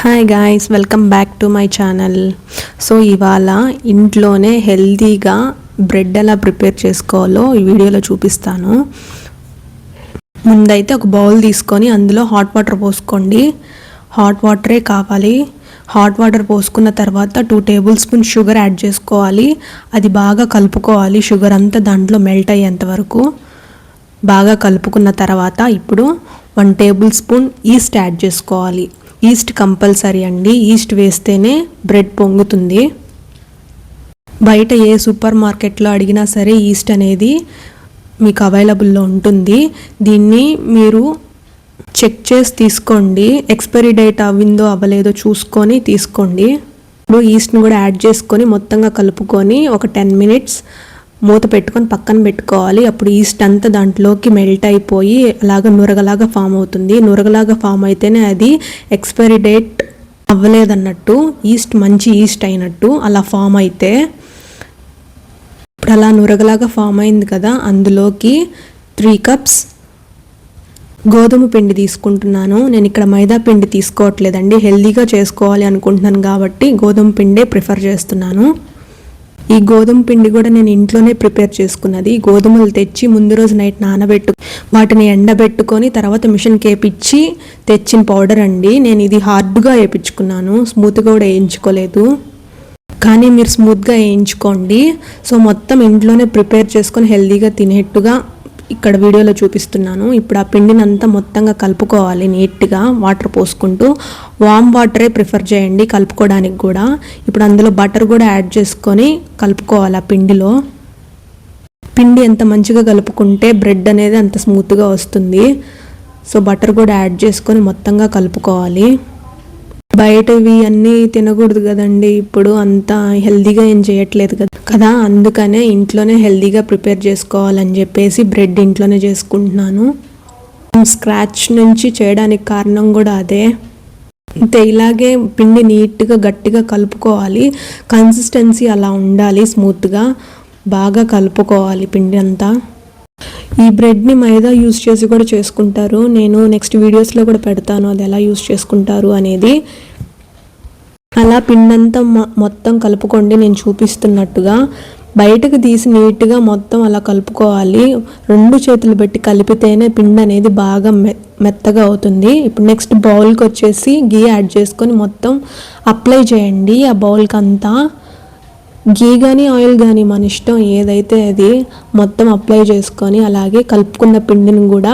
Hi guys, welcome back to my channel. So ఇవాళ ఇంట్లోనే హెల్తీగా బ్రెడ్ ఎలా ప్రిపేర్ చేసుకోవాలో ఈ వీడియోలో చూపిస్తాను. ముందైతే ఒక బౌల్ తీసుకొని అందులో హాట్ వాటర్ పోసుకోండి. హాట్ వాటరే కావాలి. హాట్ వాటర్ పోసుకున్న తర్వాత 2 టేబుల్ స్పూన్ షుగర్ యాడ్ చేసుకోవాలి. అది బాగా కలుపుకోవాలి. షుగర్ అంతా దాంట్లో మెల్ట్ అయ్యేంత వరకు బాగా కలుపుకున్న తర్వాత ఇప్పుడు 1 టేబుల్ స్పూన్ ఈస్ట్ యాడ్ చేసుకోవాలి. ఈస్ట్ కంపల్సరీ అండి. ఈస్ట్ వేస్తేనే బ్రెడ్ పొంగుతుంది. బయట ఏ సూపర్ మార్కెట్లో అడిగినా సరే ఈస్ట్ అనేది మీకు అవైలబుల్లో ఉంటుంది. దీన్ని మీరు చెక్ చేసి తీసుకోండి. ఎక్స్పైరీ డేట్ అవ్విందో అవ్వలేదో చూసుకొని తీసుకోండి. ఇప్పుడు ఈస్ట్ని కూడా యాడ్ చేసుకొని మొత్తంగా కలుపుకొని ఒక 10 మినిట్స్ మూత పెట్టుకొని పక్కన పెట్టుకోవాలి. అప్పుడు ఈస్ట్ అంతా దాంట్లోకి మెల్ట్ అయిపోయి అలాగా నురగలాగా ఫామ్ అవుతుంది. నురగలాగా ఫామ్ అయితేనే అది ఎక్స్పైరీ డేట్ అవ్వలేదన్నట్టు, ఈస్ట్ మంచి ఈస్ట్ అయినట్టు అలా ఫామ్ అయితే. ఇప్పుడు అలా నురగలాగా ఫామ్ అయింది కదా, అందులోకి 3 కప్స్ గోధుమ పిండి తీసుకుంటున్నాను. నేను ఇక్కడ మైదా పిండి తీసుకోవట్లేదండి. హెల్తీగా చేసుకోవాలి అనుకుంటున్నాను కాబట్టి గోధుమ పిండే ప్రిఫర్ చేస్తున్నాను. ఈ గోధుమ పిండి కూడా నేను ఇంట్లోనే ప్రిపేర్ చేసుకున్నది. గోధుమలు తెచ్చి ముందు రోజు నైట్ నానబెట్టు వాటిని ఎండబెట్టుకొని తర్వాత మిషన్కి వేయించి తెచ్చిన పౌడర్ అండి. నేను ఇది హార్డ్గా వేయించుకున్నాను, స్మూత్గా కూడా వేయించుకోలేదు. కానీ మీరు స్మూత్గా వేయించుకోండి. సో మొత్తం ఇంట్లోనే ప్రిపేర్ చేసుకొని హెల్తీగా తినేట్టుగా ఇక్కడ వీడియోలో చూపిస్తున్నాను. ఇప్పుడు ఆ పిండిని అంతా మొత్తంగా కలుపుకోవాలి నీట్గా వాటర్ పోసుకుంటూ. వామ్ వాటరే ప్రిఫర్ చేయండి కలుపుకోవడానికి కూడా. ఇప్పుడు అందులో బటర్ కూడా యాడ్ చేసుకొని కలుపుకోవాలి. ఆ పిండిలో పిండి ఎంత మంచిగా కలుపుకుంటే బ్రెడ్ అనేది అంత స్మూత్గా వస్తుంది. సో బటర్ కూడా యాడ్ చేసుకొని మొత్తంగా కలుపుకోవాలి. బయటవి అన్నీ తినకూడదు కదండి, ఇప్పుడు అంతా హెల్తీగా ఏం చేయట్లేదు కదా, అందుకనే ఇంట్లోనే హెల్తీగా ప్రిపేర్ చేసుకోవాలని చెప్పేసి బ్రెడ్ ఇంట్లోనే చేసుకుంటున్నాను. స్క్రాచ్ నుంచి చేయడానికి కారణం కూడా అదే. అంతే, ఇలాగే పిండి నీట్గా గట్టిగా కలుపుకోవాలి. కన్సిస్టెన్సీ అలా ఉండాలి, స్మూత్గా బాగా కలుపుకోవాలి పిండి అంతా. ఈ బ్రెడ్ని మైదా యూస్ చేసి కూడా చేసుకుంటారు. నేను నెక్స్ట్ వీడియోస్లో కూడా పెడతాను అది ఎలా యూస్ చేసుకుంటారు అనేది. అలా పిండంతా మొత్తం కలుపుకోండి నేను చూపిస్తున్నట్టుగా. బయటకు తీసి నీట్గా మొత్తం అలా కలుపుకోవాలి. 2 చేతులు పెట్టి కలిపితేనే పిండి అనేది బాగా మెత్తగా అవుతుంది. ఇప్పుడు నెక్స్ట్ బౌల్కి వచ్చేసి గీ యాడ్ చేసుకొని మొత్తం అప్లై చేయండి ఆ బౌల్కి అంతా. గీ కానీ ఆయిల్ కానీ మన ఇష్టం, ఏదైతే అది మొత్తం అప్లై చేసుకొని అలాగే కలుపుకున్న పిండిని కూడా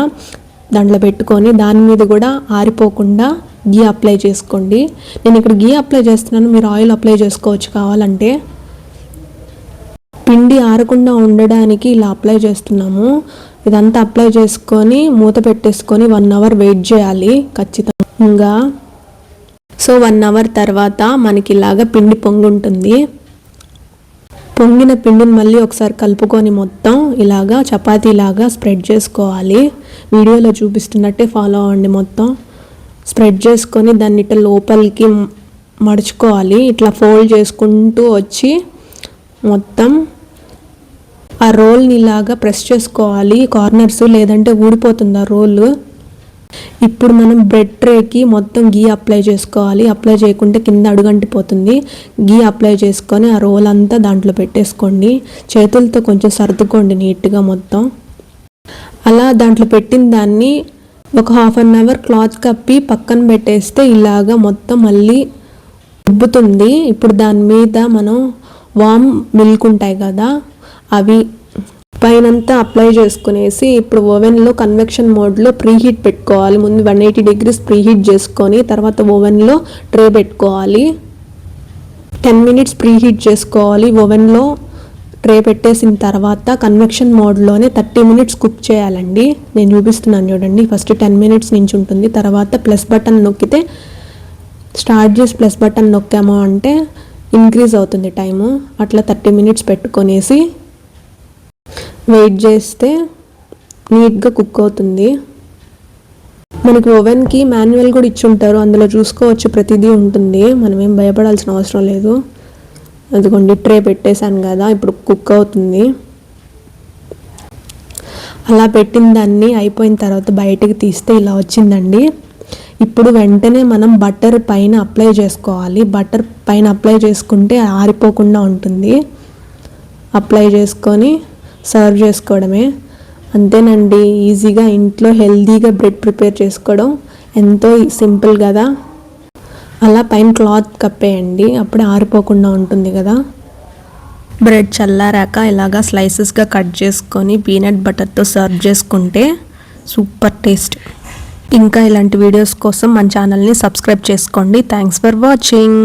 దాంట్లో పెట్టుకొని దాని మీద కూడా ఆరిపోకుండా గీ అప్లై చేసుకోండి. నేను ఇక్కడ గీ అప్లై చేస్తున్నాను, మీరు ఆయిల్ అప్లై చేసుకోవచ్చు కావాలంటే. పిండి ఆరకుండా ఉండడానికి ఇలా అప్లై చేస్తున్నాము. ఇదంతా అప్లై చేసుకొని మూత పెట్టేసుకొని 1 అవర్ వెయిట్ చేయాలి ఖచ్చితంగా. సో 1 అవర్ తర్వాత మనకి ఇలాగా పిండి పొంగుంటుంది. పొంగిన పిండిని మళ్ళీ ఒకసారి కలుపుకొని మొత్తం ఇలాగా చపాతీలాగా స్ప్రెడ్ చేసుకోవాలి. వీడియోలో చూపిస్తున్నట్టే ఫాలో అవ్వండి. మొత్తం స్ప్రెడ్ చేసుకొని దాన్ని ఇట్లా లోపలికి మడుచుకోవాలి. ఇట్లా ఫోల్డ్ చేసుకుంటూ వచ్చి మొత్తం ఆ రోల్ని ఇలాగా ప్రెస్ చేసుకోవాలి కార్నర్స్, లేదంటే ఊడిపోతుంది ఆ రోల్. ఇప్పుడు మనం బ్రెడ్ ట్రేకి మొత్తం గీ అప్లై చేసుకోవాలి. అప్లై చేయకుంటే కింద అడుగంటిపోతుంది. గీ అప్లై చేసుకొని ఆ రోల్ అంతా దాంట్లో పెట్టేసుకోండి. చేతులతో కొంచెం సర్దుకోండి నీట్గా మొత్తం. అలా దాంట్లో పెట్టిన దాన్ని ఒక 1/2 అవర్ క్లాత్ కప్పి పక్కన పెట్టేస్తే ఇలాగా మొత్తం మళ్ళీ ఉబ్బుతుంది. ఇప్పుడు దాని మీద మనం వామ్ మిల్క్ ఉంటాయి కదా, అవి పైనంతా అప్లై చేసుకునేసి ఇప్పుడు ఓవెన్లో కన్వెక్షన్ మోడ్లో ప్రీహీట్ పెట్టుకోవాలి. ముందు 180 degrees ప్రీహీట్ చేసుకొని తర్వాత ఓవెన్లో ట్రే పెట్టుకోవాలి. 10 మినిట్స్ ప్రీహీట్ చేసుకోవాలి. ఓవెన్లో ట్రే పెట్టేసిన తర్వాత కన్వెక్షన్ మోడ్లోనే 30 మినిట్స్ కుక్ చేయాలండి. నేను చూపిస్తున్నాను చూడండి. ఫస్ట్ 10 మినిట్స్ నుంచి ఉంటుంది. తర్వాత ప్లస్ బటన్ నొక్కితే స్టార్ట్ చేసి ప్లస్ బటన్ నొక్కాము అంటే ఇంక్రీజ్ అవుతుంది టైము. అట్లా 30 మినిట్స్ పెట్టుకొనేసి వెయిట్ చేస్తే నీట్గా కుక్ అవుతుంది. మనకి ఓవెన్కి మాన్యువల్ కూడా ఇచ్చి ఉంటారు, అందులో చూసుకోవచ్చు, ప్రతిదీ ఉంటుంది. మనం ఏం భయపడాల్సిన అవసరం లేదు. అదిగోండి ట్రే పెట్టేశాను కదా, ఇప్పుడు కుక్ అవుతుంది. అలా పెట్టిన దాన్ని అయిపోయిన తర్వాత బయటకు తీస్తే ఇలా వచ్చిందండి. ఇప్పుడు వెంటనే మనం బటర్ పైన అప్లై చేసుకోవాలి. బటర్ పైన అప్లై చేసుకుంటే ఆరిపోకుండా ఉంటుంది. అప్లై చేసుకొని సర్వ్ చేసుకోవడమే. అంతేనండి, ఈజీగా ఇంట్లో హెల్తీగా బ్రెడ్ ప్రిపేర్ చేసుకోవడం ఎంతో సింపుల్ కదా. అలా పైన క్లాత్ కప్పేయండి, అప్పుడే ఆరిపోకుండా ఉంటుంది కదా. బ్రెడ్ చల్లారాక ఇలాగా స్లైసెస్గా కట్ చేసుకొని పీనట్ బటర్తో సర్వ్ చేసుకుంటే సూపర్ టేస్ట్. ఇంకా ఇలాంటి వీడియోస్ కోసం మన ఛానల్ని సబ్స్క్రైబ్ చేసుకోండి. Thanks for watching.